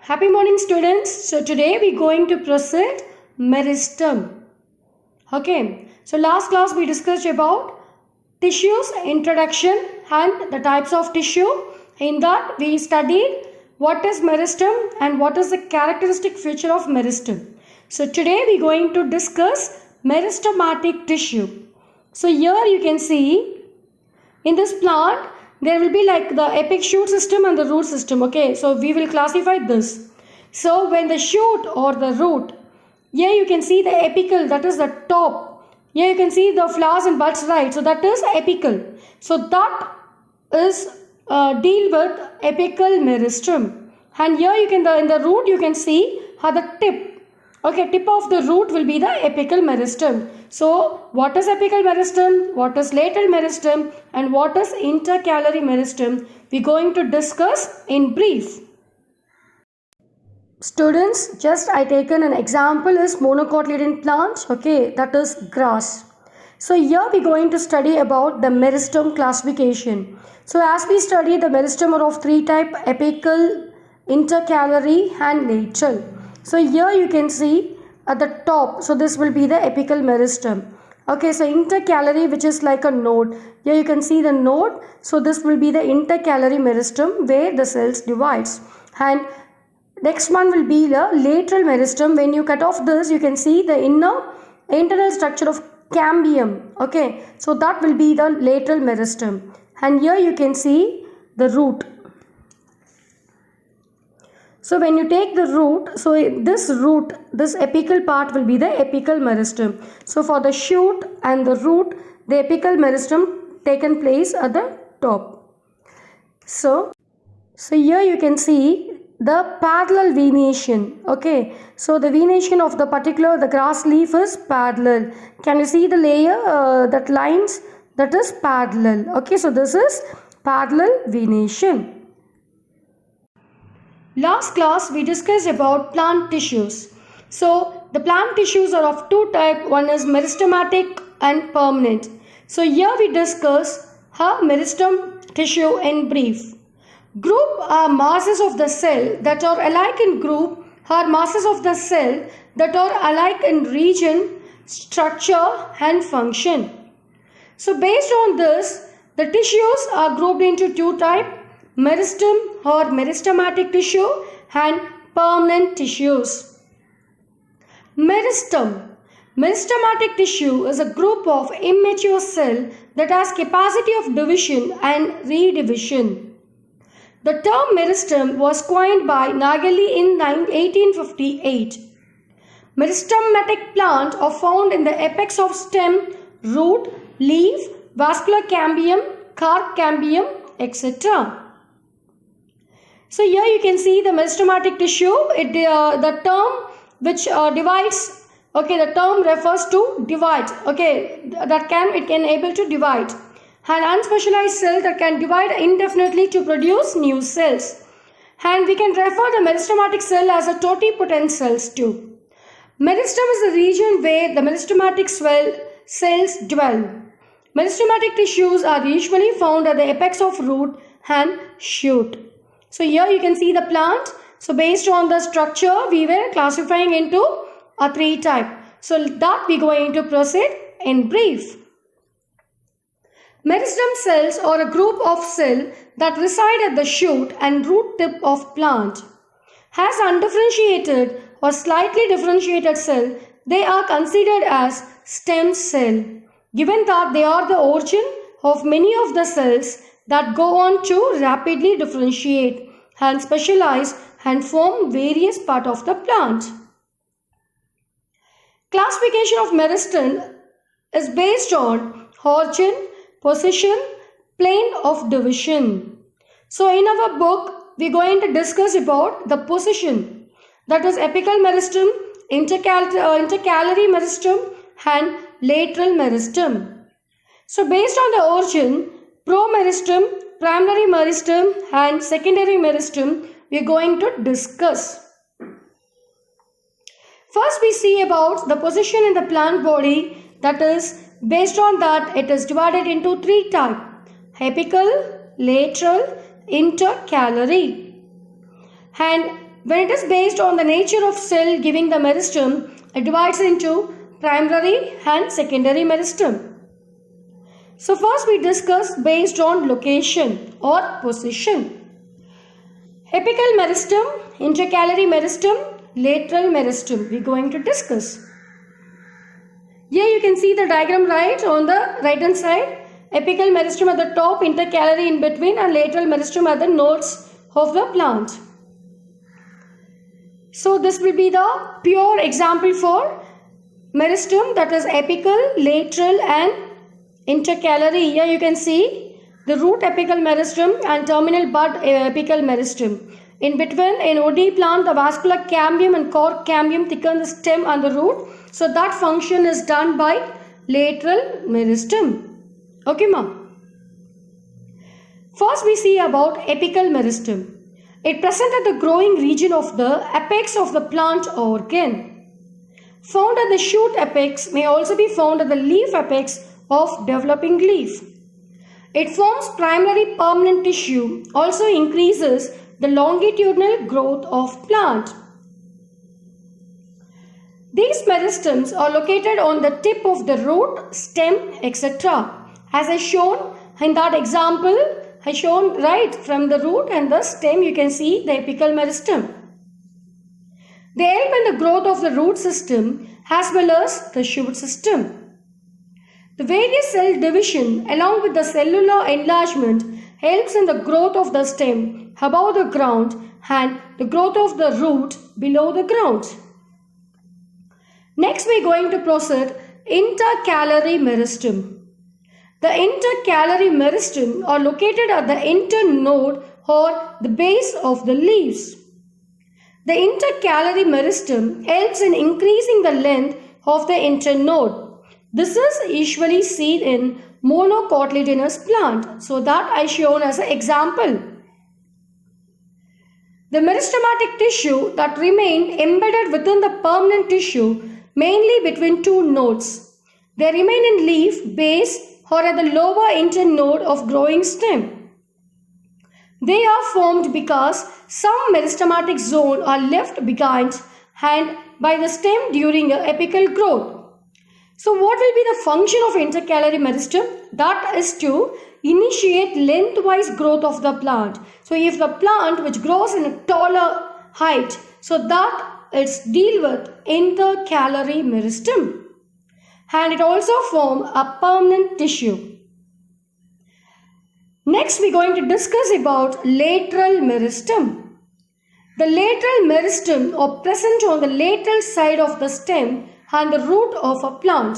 Happy morning, students. So today we're going to proceed meristem. Okay, so last class we discussed about tissues, introduction and the types of tissue. In that we studied what is meristem and what is the characteristic feature of meristem. So today we're going to discuss meristematic tissue. So here you can see in this plant there will be like the apex shoot system and the root system. Okay, so we will classify this. So when the shoot or the root, here you can see the apical, that is the top. Here you can see the flowers and buds, right? So that is apical. So that is deal with apical meristem. And here you can in the root you can see how the tip. Okay, tip of the root will be the apical meristem. So what is apical meristem, what is lateral meristem and what is intercalary meristem, we are going to discuss in brief. Students, just I taken an example is monocotyledon plant, okay, that is grass. So here we are going to study about the meristem classification. So as we study the meristem are of three type, apical, intercalary and lateral. So here you can see at the top, so this will be the apical meristem. Okay, so intercalary, which is like a node. Here you can see the node. So this will be the intercalary meristem where the cells divides. And next one will be the lateral meristem. When you cut off this, you can see the internal structure of cambium. Okay, so that will be the lateral meristem. And here you can see the root. So when you take the root, so this root, this apical part will be the apical meristem. So for the shoot and the root, the apical meristem taken place at the top. So here you can see the parallel venation. Okay, so the venation of the grass leaf is parallel. Can you see the layer that lines? That is parallel. Okay, so this is parallel venation. Last class we discussed about plant tissues. So the plant tissues are of two types. One is meristematic and permanent. So here we discuss meristem tissue in brief. Group are masses of the cell that are alike in group are masses of the cell that are alike in region, structure and function. So based on this, the tissues are grouped into two types. Meristem or meristematic tissue and permanent tissues. Meristem. Meristematic tissue is a group of immature cell that has capacity of division and redivision. The term meristem was coined by Naegeli in 1858. Meristematic plants are found in the apex of stem, root, leaf, vascular cambium, carp cambium, etc. So here you can see the meristematic tissue. The term which divides. Okay, the term refers to divide. Okay, it can able to divide. An unspecialized cell that can divide indefinitely to produce new cells. And we can refer the meristematic cell as a totipotent cells too. Meristem is the region where the meristematic cells dwell. Meristematic tissues are usually found at the apex of root and shoot. So here you can see the plant. So based on the structure, we were classifying into a three type. So that we are going to proceed in brief. Meristem cells are a group of cells that reside at the shoot and root tip of plant. As undifferentiated or slightly differentiated cell, they are considered as stem cell, given that they are the origin of many of the cells that go on to rapidly differentiate and specialize and form various parts of the plant. Classification of meristem is based on origin, position, plane of division. So in our book, we are going to discuss about the position. That is apical meristem, intercalary meristem and lateral meristem. So based on the origin, promeristem, primary meristem and secondary meristem we are going to discuss. First we see about the position in the plant body. That is based on that it is divided into three types: apical, lateral, intercalary. And When it is based on the nature of cell giving the meristem, it divides into primary and secondary meristem. So first we discuss based on location or position. Apical meristem, intercalary meristem, lateral meristem we are going to discuss. Here you can see the diagram right on the right hand side. Apical meristem at the top, intercalary in between, and lateral meristem at the nodes of the plant. So this will be the pure example for meristem, that is apical, lateral and intercalary. Here you can see the root apical meristem and terminal bud apical meristem. In between, in OD plant, the vascular cambium and cork cambium thicken the stem and the root. So that function is done by lateral meristem. Okay, ma'am. First we see about apical meristem. It presents at the growing region of the apex of the plant organ. Found at the shoot apex, may also be found at the leaf apex of developing leaf. It forms primary permanent tissue, also increases the longitudinal growth of plant. These meristems are located on the tip of the root, stem, etc. As I shown in that example, I shown right from the root and the stem, you can see the apical meristem. They help in the growth of the root system as well as the shoot system. The various cell division along with the cellular enlargement helps in the growth of the stem above the ground and the growth of the root below the ground. Next we are going to proceed intercalary meristem. The intercalary meristem are located at the internode or the base of the leaves. The intercalary meristem helps in increasing the length of the internode. This is usually seen in monocotyledonous plant. So that I shown as an example. The meristematic tissue that remain embedded within the permanent tissue mainly between two nodes. They remain in leaf, base or at the lower internode of growing stem. They are formed because some meristematic zone are left behind and by the stem during apical growth. So what will be the function of intercalary meristem? That is to initiate lengthwise growth of the plant. So if the plant which grows in a taller height, so that it's deal with intercalary meristem. And it also forms a permanent tissue. Next we are going to discuss about lateral meristem. The lateral meristem are present on the lateral side of the stem and the root of a plant.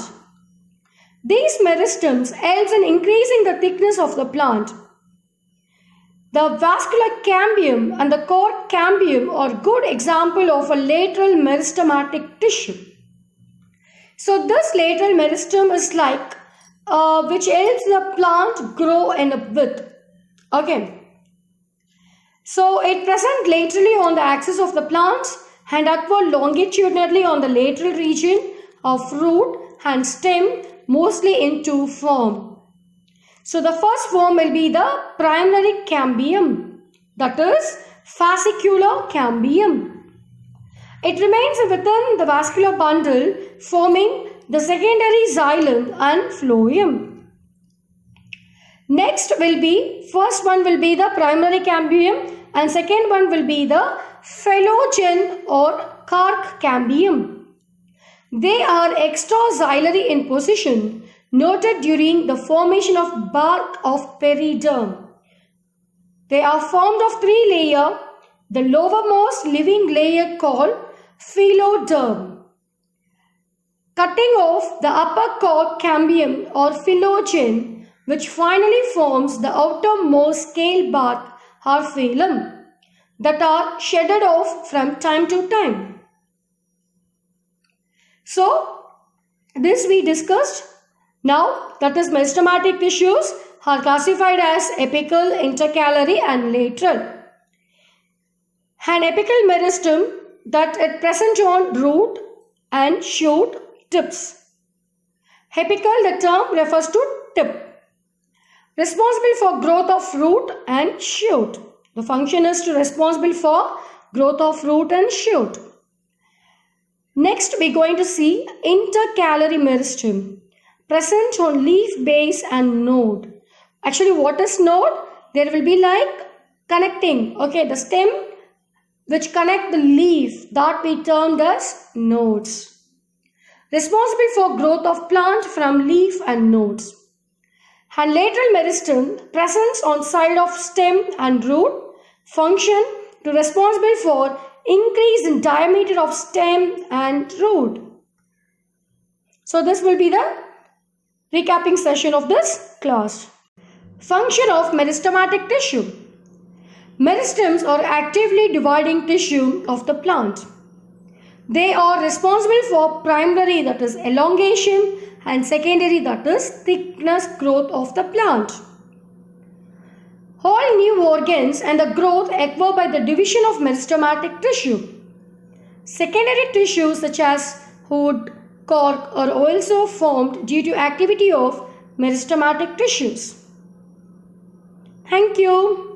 These meristems help in increasing the thickness of the plant. The vascular cambium and the cork cambium are good example of a lateral meristematic tissue. So this lateral meristem is like which helps the plant grow in a width. Okay. So it present laterally on the axis of the plant and upward longitudinally on the lateral region of root and stem, mostly in two forms. So the first form will be the primary cambium, that is fascicular cambium. It remains within the vascular bundle forming the secondary xylem and phloem. Next will be, first one will be the primary cambium and second one will be the phylogen or cork cambium. They are extraxillary in position, noted during the formation of bark of periderm. They are formed of three layers, the lowermost living layer called phloderm. Cutting off the upper cork cambium or phylogen, which finally forms the outermost scale bark or phloem, that are shedded off from time to time. So, this we discussed. Now, that is meristematic tissues are classified as apical, intercalary and lateral. An apical meristem that is present on root and shoot tips. Apical, the term refers to tip. Responsible for growth of root and shoot. The function is to responsible for growth of root and shoot. Next, we're going to see intercalary meristem, present on leaf base and node. Actually, what is node? There will be like connecting, okay, the stem which connect the leaf, that we termed as nodes. Responsible for growth of plant from leaf and nodes. And lateral meristem, presence on side of stem and root, function to responsible for increase in diameter of stem and root. So this will be the recapping session of this class. Function of meristematic tissue. Meristems are actively dividing tissue of the plant. They are responsible for primary, that is elongation, and secondary, that is thickness growth of the plant. All new organs and the growth occur by the division of meristematic tissue. Secondary tissues such as hood, cork are also formed due to activity of meristematic tissues. Thank you.